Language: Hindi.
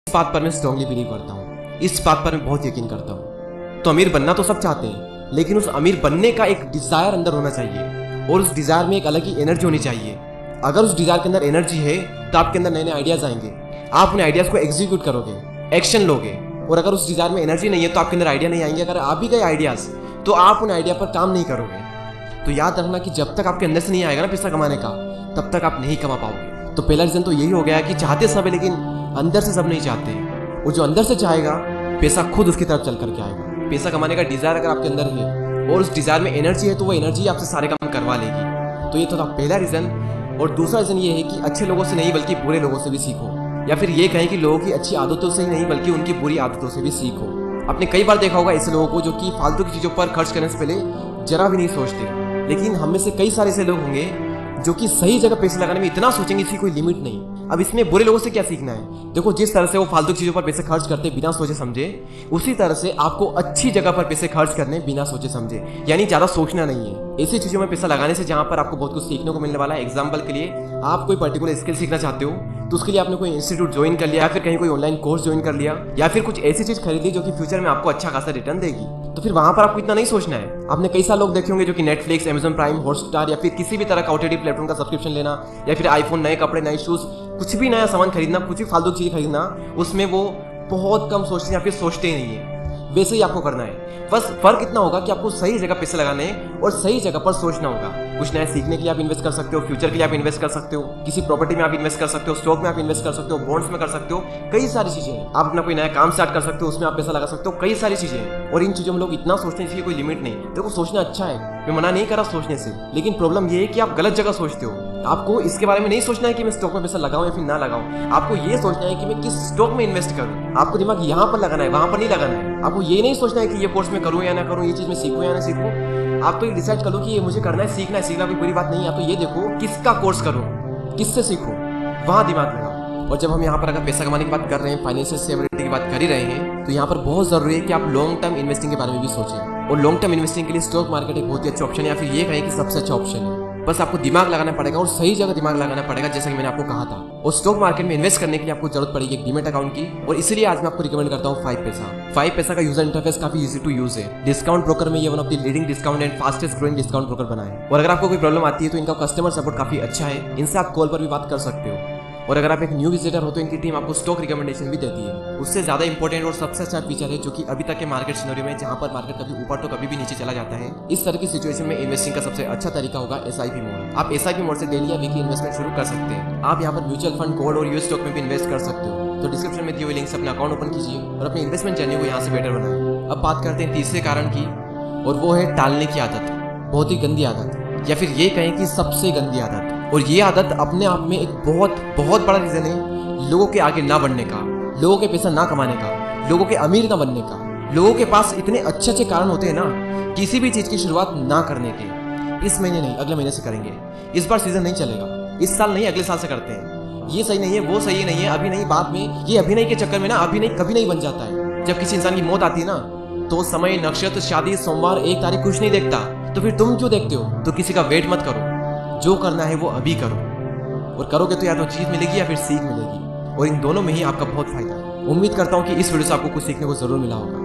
इस बात पर मैं स्ट्रांगली बिलीव करता हूँ, इस बात पर मैं बहुत यकीन करता हूँ। तो अमीर बनना तो सब चाहते हैं, लेकिन उस अमीर बनने का एक डिजायर अंदर होना चाहिए और उस डिजायर में एक अलग ही एनर्जी होनी चाहिए। अगर उस डिजायर के अंदर एनर्जी है तो आपके अंदर नए नए आइडियाज आएंगे, आप उन आइडियाज को एग्जीक्यूट करोगे, एक्शन लोगे। और अगर उस डिजायर में एनर्जी नहीं है तो आपके अंदर आइडिया नहीं आएंगे। अगर आ भी गए आइडियाज तो आप उन आइडिया पर काम नहीं करोगे। तो याद रखना कि जब तक आपके अंदर से नहीं आएगा ना पैसा कमाने का, तब तक आप नहीं कमा पाओगे। तो पहला रीजन तो यही हो गया कि चाहते सब है लेकिन अंदर से सब नहीं चाहते। और जो अंदर से चाहेगा पैसा खुद उसकी तरफ चल करके आएगा। पैसा कमाने का डिजायर अगर आपके अंदर है और उस डिजायर में एनर्जी है तो वो एनर्जी आपसे सारे काम करवा लेगी। तो ये तो था पहला रीजन। और दूसरा रीजन ये है कि अच्छे लोगों से नहीं बल्कि बुरे लोगों से भी सीखो, या फिर ये कहें कि लोगों की अच्छी आदतों से ही नहीं बल्कि उनकी बुरी आदतों से भी सीखो। आपने कई बार देखा होगा ऐसे लोगों को जो कि फालतू की चीजों पर खर्च करने से पहले जरा भी नहीं सोचते, लेकिन हम में से कई सारे ऐसे लोग होंगे जो कि सही जगह पैसे लगाने में इतना सोचेंगे इसकी कोई लिमिट नहीं। अब इसमें बुरे लोगों से क्या सीखना है? देखो, जिस तरह से वो फालतू चीजों पर पैसे खर्च करते बिना सोचे समझे, उसी तरह से आपको अच्छी जगह पर पैसे खर्च करने बिना सोचे समझे, यानी ज्यादा सोचना नहीं है। ऐसी चीजों में पैसा लगाने से जहां पर आपको बहुत कुछ सीखने को मिलने वाला है। एग्जाम्पल के लिए, आप कोई पर्टिकुलर स्किल सीखना चाहते हो तो उसके लिए आपने कोई इंस्टीट्यूट ज्वाइन कर लिया, या फिर कहीं कोई ऑनलाइन कोर्स ज्वाइन कर लिया, या फिर कुछ ऐसी चीज खरीद ली जो कि फ्यूचर में आपको अच्छा खासा रिटर्न देगी। तो फिर वहां पर आपको इतना नहीं सोचना है। आपने कई सारे लोग देखे होंगे जो कि नेटफ्लिक्स, अमेजन प्राइम, हॉटस्टार या फिर किसी भी तरह का ओटीटी प्लेटफॉर्म का सब्सक्रिप्शन लेना, या फिर आईफोन, नए कपड़े, नए शूज, कुछ भी नया सामान खरीदना, कुछ भी फालतू चीज खरीदना, उसमें वो बहुत कम सोचते हैं या फिर सोचते ही नहीं है। वैसे ही आपको करना है। बस फर्क इतना होगा कि आपको सही जगह पैसे लगाने और सही जगह पर सोचना होगा। कुछ नया सीखने के लिए आप इन्वेस्ट कर सकते हो, फ्यूचर के लिए आप इन्वेस्ट कर सकते हो, किसी प्रॉपर्टी में आप इन्वेस्ट कर सकते हो, स्टॉक में आप इन्वेस्ट कर सकते हो, बॉन्ड्स में कर सकते हो, कई सारी चीजें हैं। आप अपना कोई नया काम स्टार्ट कर सकते हो, उसमें आप पैसा लगा सकते हो, कई सारी चीजें हैं। और इन चीजों में लोग इतना सोचते हैं, इसकी कोई लिमिट नहीं। देखो, सोचना अच्छा है, मैं मना नहीं कर रहा सोचने से, लेकिन प्रॉब्लम ये है कि आप गलत जगह सोचते हो। आपको इसके बारे में नहीं सोचना है कि मैं स्टॉक में पैसा लगाऊं या फिर ना लगाऊं। आपको ये सोचना है कि मैं किस स्टॉक में इन्वेस्ट करूं। आपको दिमाग यहाँ पर लगाना है, वहां पर नहीं लगाना है। आपको ये नहीं सोचना है कि ये कोर्स में करूं या ना करूं, ये चीज में सीखूं या ना सीखूं। आप तो ये डिसाइड कर लो कि ये मुझे करना है, सीखना है। सीखना कोई बुरी बात नहीं है। आप तो ये देखो किसका कोर्स करूं, किससे सीखूं, वहां दिमाग लगाओ। और जब हम यहाँ पर अगर पैसा कमाने की बात कर रहे हैं, फाइनेंशियल स्टेबिलिटी की बात कर ही रहे हैं, तो यहाँ पर बहुत जरूरी है कि आप लॉन्ग टर्म इन्वेस्टिंग के बारे में भी सोचें। और लॉन्ग टर्म इन्वेस्टिंग के लिए स्टॉक मार्केट एक बहुत ही अच्छा ऑप्शन है, या फिर ये कहें कि सबसे अच्छा ऑप्शन है। बस आपको दिमाग लगाना पड़ेगा और सही जगह दिमाग लगाना पड़ेगा, जैसा कि मैंने आपको कहा था। और स्टॉक मार्केट में इन्वेस्ट करने के लिए आपको जरूरत पड़ेगी एक डीमैट अकाउंट की। और इसलिए आज मैं आपको रिकमेंड करता हूँ 5 पैसा। 5 पैसा का यूजर इंटरफेस काफी इजी टू यूज है। डिस्काउंट ब्रोकर में ये one of the leading discount and fastest growing discount broker बना है। और अगर आपको कोई प्रॉब्लम आती है तो इनका कस्टमर सपोर्ट काफी अच्छा है, इनसे आप कॉल पर भी बात कर सकते हो। और अगर आप एक न्यू विजिटर हो तो इनकी टीम आपको स्टॉक रिकमेंडेशन भी देती है। उससे ज्यादा इंपॉर्टेंट और सबसे अच्छा फीचर है जो कि अभी तक के मार्केट सिनेरियो में, जहां पर मार्केट कभी ऊपर तो कभी भी नीचे चला जाता है, इस तरह की सिचुएशन में इन्वेस्टिंग का सबसे अच्छा तरीका होगा एसआईपी मोड। आप एसआईपी मोड से डेली या वीकली इन्वेस्टमेंट शुरू कर सकते हैं। आप यहाँ पर म्यूचुअल फंड, गोल्ड और यूएस स्टॉक में भी इन्वेस्ट कर सकते हो। तो डिस्क्रिप्शन में दिए हुए लिंक से अपना अकाउंट ओपन कीजिए और अपनी इन्वेस्टमेंट जर्नी को यहाँ से बेटर बनाएं। अब बात करते हैं तीसरे कारण की, और वो है टालने की आदत। बहुत ही गंदी आदत, या फिर ये कहें कि सबसे गंदी आदत। और ये आदत अपने आप में एक बहुत बहुत बड़ा रीजन है लोगों के आगे ना बढ़ने का, लोगों के पैसा ना कमाने का, लोगों के अमीर ना बनने का। लोगों के पास इतने अच्छे अच्छे कारण होते हैं ना किसी भी चीज की शुरुआत ना करने के। इस महीने नहीं, अगले महीने से करेंगे, इस बार सीजन नहीं चलेगा, इस साल नहीं अगले साल से करते हैं, ये सही नहीं है, वो सही नहीं है, अभी नहीं बाद में। ये अभी नहीं के चक्कर में ना अभी नहीं कभी नहीं बन जाता है। जब किसी इंसान की मौत आती है ना तो समय, नक्षत्र, शादी, सोमवार, 1 तारीख कुछ नहीं देखता। तो फिर तुम क्यों देखते हो? तो किसी का वेट मत करो, जो करना है वो अभी करो। और करोगे तो या तो चीज मिलेगी या फिर सीख मिलेगी, और इन दोनों में ही आपका बहुत फायदा है। उम्मीद करता हूँ कि इस वीडियो से आपको कुछ सीखने को जरूर मिला होगा।